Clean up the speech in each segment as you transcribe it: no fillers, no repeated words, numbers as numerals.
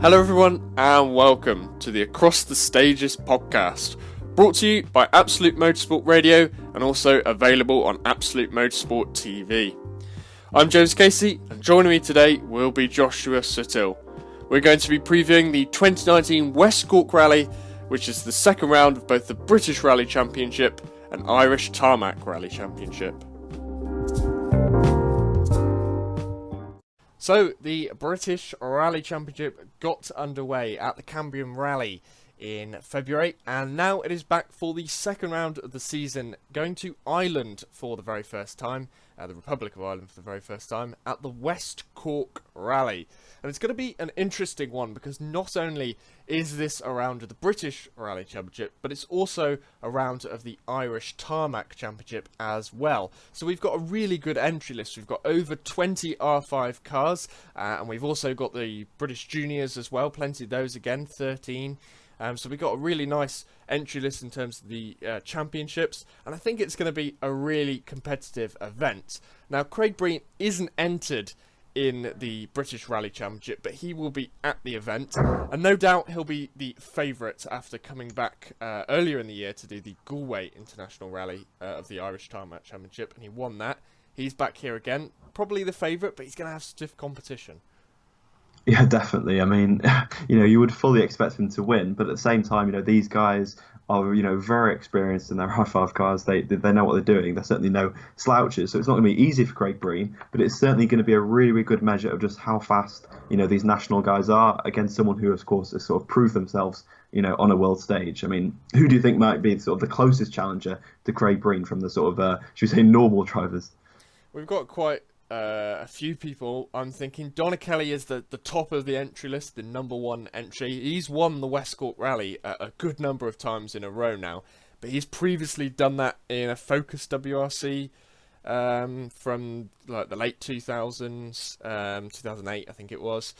Hello everyone and welcome to the Across the Stages podcast, brought to you by Absolute Motorsport Radio and also available on Absolute Motorsport TV. I'm James Casey and joining me today will be Joshua Suttill. We're going to be previewing the 2019 West Cork Rally, which is the second round of both the British Rally Championship and Irish Tarmac Rally Championship. So, the British Rally Championship got underway at the Cambrian Rally in February, and now it is back for the second round of the season, going to Ireland for the very first time, the Republic of Ireland for the very first time, at the West Cork Rally. And it's going to be an interesting one, because not only is this a round of the British Rally Championship, but it's also a round of the Irish Tarmac Championship as well. So we've got a really good entry list. We've got over 20 R5 cars, and we've also got the British Juniors as well, plenty of those again, 13. So we've got a really nice entry list in terms of the championships, and I think it's going to be a really competitive event. Now, Craig Breen isn't entered in the British Rally Championship, but he will be at the event, and no doubt he'll be the favourite after coming back earlier in the year to do the Galway International Rally of the Irish Tarmac Championship, and he won that. He's back here again, probably the favourite, but he's going to have stiff competition. Yeah, definitely. I mean, you would fully expect him to win, but at the same time, these guys are, very experienced in their R5 cars. They know what they're doing. They're certainly no slouches, so it's not going to be easy for Craig Breen, but it's certainly going to be a really, really good measure of just how fast, these national guys are against someone who, of course, has sort of proved themselves, on a world stage. I mean, who do you think might be sort of the closest challenger to Craig Breen from the sort of, should we say, normal drivers? We've got quite a few people. I'm thinking Donna Kelly is the top of the entry list, the number one entry. He's won the West Cork Rally a good number of times in a row now, but he's previously done that in a Focus WRC from like the late 2000s, 2008 I think it was.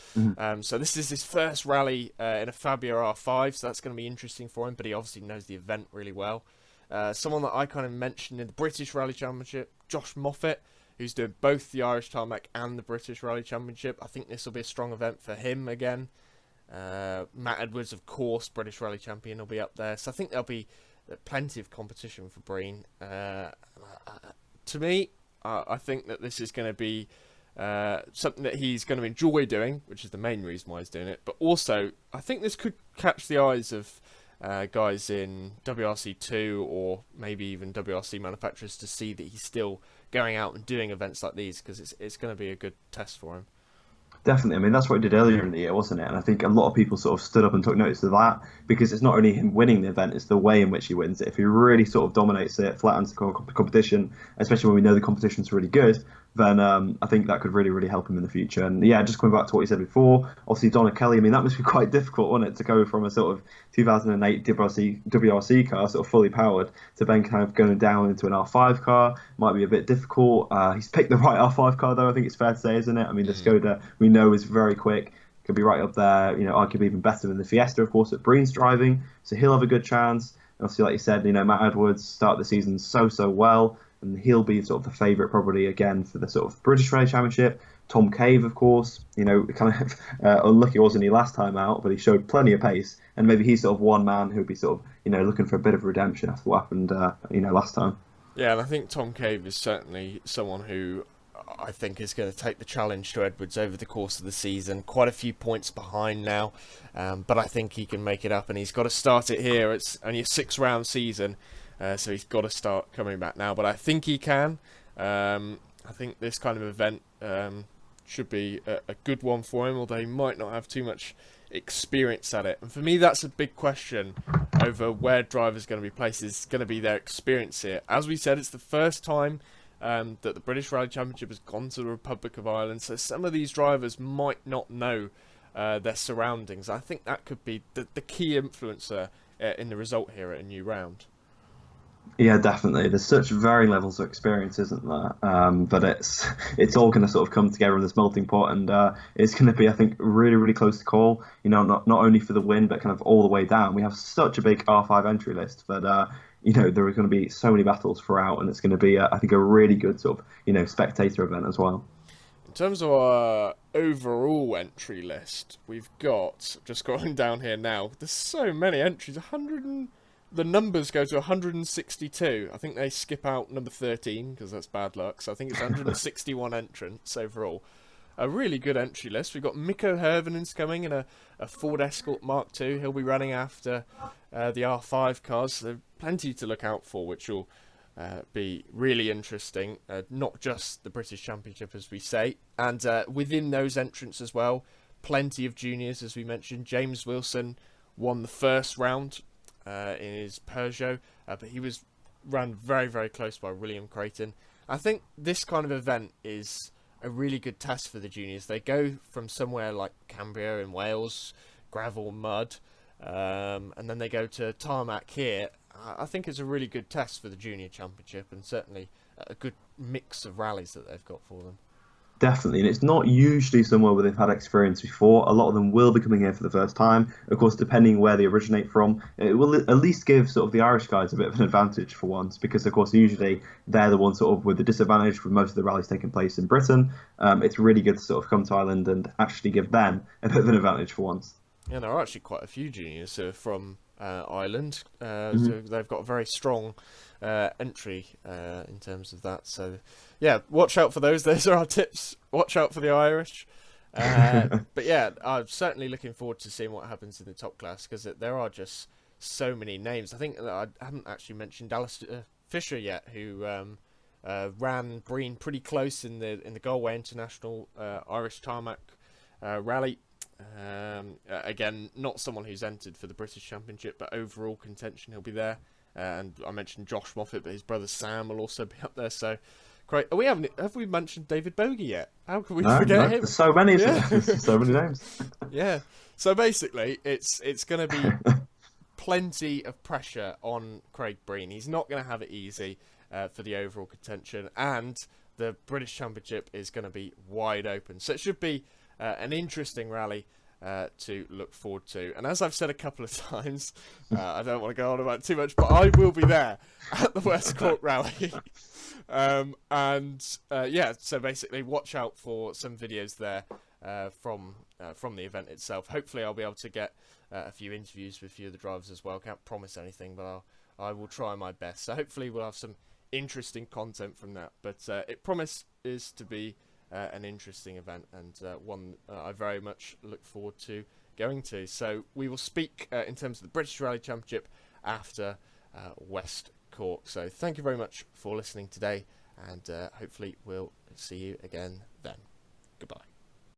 So this is his first rally in a Fabia R5, so that's going to be interesting for him, but he obviously knows the event really well. Someone that I kind of mentioned in the British Rally Championship, Josh Moffat, who's doing both the Irish Tarmac and the British Rally Championship. I think this will be a strong event for him again. Matt Edwards, of course, British Rally Champion, will be up there. So I think there'll be plenty of competition for Breen. To me, I think that this is going to be something that he's going to enjoy doing, which is the main reason why he's doing it. But also, I think this could catch the eyes of guys in WRC2 or maybe even WRC manufacturers to see that he's still going out and doing events like these, because it's going to be a good test for him. Definitely. I mean, that's what he did earlier in the year, wasn't it? And I think a lot of people sort of stood up and took notice of that, because it's not only him winning the event, it's the way in which he wins it. If he really sort of dominates it, flattens the competition, especially when we know the competition's really good, then I think that could really, really help him in the future. And yeah, just coming back to what you said before, obviously Donna Kelly, I mean, that must be quite difficult, wasn't it, to go from a sort of 2008 WRC car, sort of fully powered, to then kind of going down into an R5 car. Might be a bit difficult. He's picked the right R5 car, though, I think it's fair to say, isn't it? I mean, the Skoda, we know, is very quick. Could be right up there, arguably even better than the Fiesta, of course, that Breen's driving. So he'll have a good chance. And obviously, like you said, Matt Edwards started the season so well, and he'll be sort of the favourite probably again for the sort of British Rally Championship. Tom Cave, of course, kind of unlucky wasn't he last time out, but he showed plenty of pace, and maybe he's sort of one man who'd be sort of looking for a bit of redemption after what happened last time. Yeah, and I think Tom Cave is certainly someone who I think is going to take the challenge to Edwards over the course of the season. Quite a few points behind now, but I think he can make it up, and he's got to start it here. It's only a 6-round season, so he's got to start coming back now, but I think he can. I think this kind of event should be a good one for him, although he might not have too much experience at it. And for me, that's a big question over where drivers are going to be placed, is going to be their experience here. As we said, it's the first time that the British Rally Championship has gone to the Republic of Ireland, so some of these drivers might not know their surroundings. I think that could be the key influencer in the result here at a new round. Yeah, definitely. There's such varying levels of experience, isn't there? But it's all going to sort of come together in this melting pot, and it's going to be, I think, really, really close to call. Not only for the win, but kind of all the way down. We have such a big R5 entry list, but there are going to be so many battles throughout, and it's going to be, I think, a really good sort of spectator event as well. In terms of our overall entry list, we've got, just scrolling down here now, there's so many entries, 100 and, the numbers go to 162. I think they skip out number 13 because that's bad luck, so I think it's 161 entrants overall. A really good entry list. We've got Mikko Hervinen's coming in a Ford Escort Mark II. He'll be running after the R5 cars. So plenty to look out for, which will be really interesting. Not just the British Championship, as we say. And within those entrants as well, plenty of juniors, as we mentioned. James Wilson won the first round in his Peugeot, but he was run very, very close by William Creighton. I think this kind of event is a really good test for the juniors. They go from somewhere like Cambria in Wales, gravel, mud, and then they go to Tarmac here. I think it's a really good test for the junior championship, and certainly a good mix of rallies that they've got for them. Definitely, and it's not usually somewhere where they've had experience before. A lot of them will be coming here for the first time. Of course, depending where they originate from, it will at least give sort of the Irish guys a bit of an advantage for once, because of course usually they're the ones sort of with the disadvantage with most of the rallies taking place in Britain. It's really good to sort of come to Ireland and actually give them a bit of an advantage for once. Yeah, there are actually quite a few juniors from Ireland, so they've got a very strong entry in terms of that. So yeah, watch out for those. Those are our tips. Watch out for the Irish. But yeah, I'm certainly looking forward to seeing what happens in the top class, because there are just so many names. I think that I haven't actually mentioned Alistair Fisher yet, who ran Breen pretty close in the Galway International Irish Tarmac Rally. Again, not someone who's entered for the British Championship, but overall contention he'll be there. And I mentioned Josh Moffat, but his brother Sam will also be up there. So great. Have we mentioned David Bogey yet? How can we forget him? There's so many, so many names. Yeah. So basically, it's going to be plenty of pressure on Craig Breen. He's not going to have it easy for the overall contention, and the British Championship is going to be wide open. So it should be an interesting rally to look forward to. And as I've said a couple of times, I don't want to go on about too much, but I will be there at the West Cork Rally. Yeah, so basically watch out for some videos there from the event itself. Hopefully I'll be able to get a few interviews with a few of the drivers as well. Can't promise anything, but I will try my best. So hopefully we'll have some interesting content from that. But it promises to be an interesting event, and one I very much look forward to going to. So we will speak in terms of the British Rally Championship after West Cork. So thank you very much for listening today, and hopefully we'll see you again then.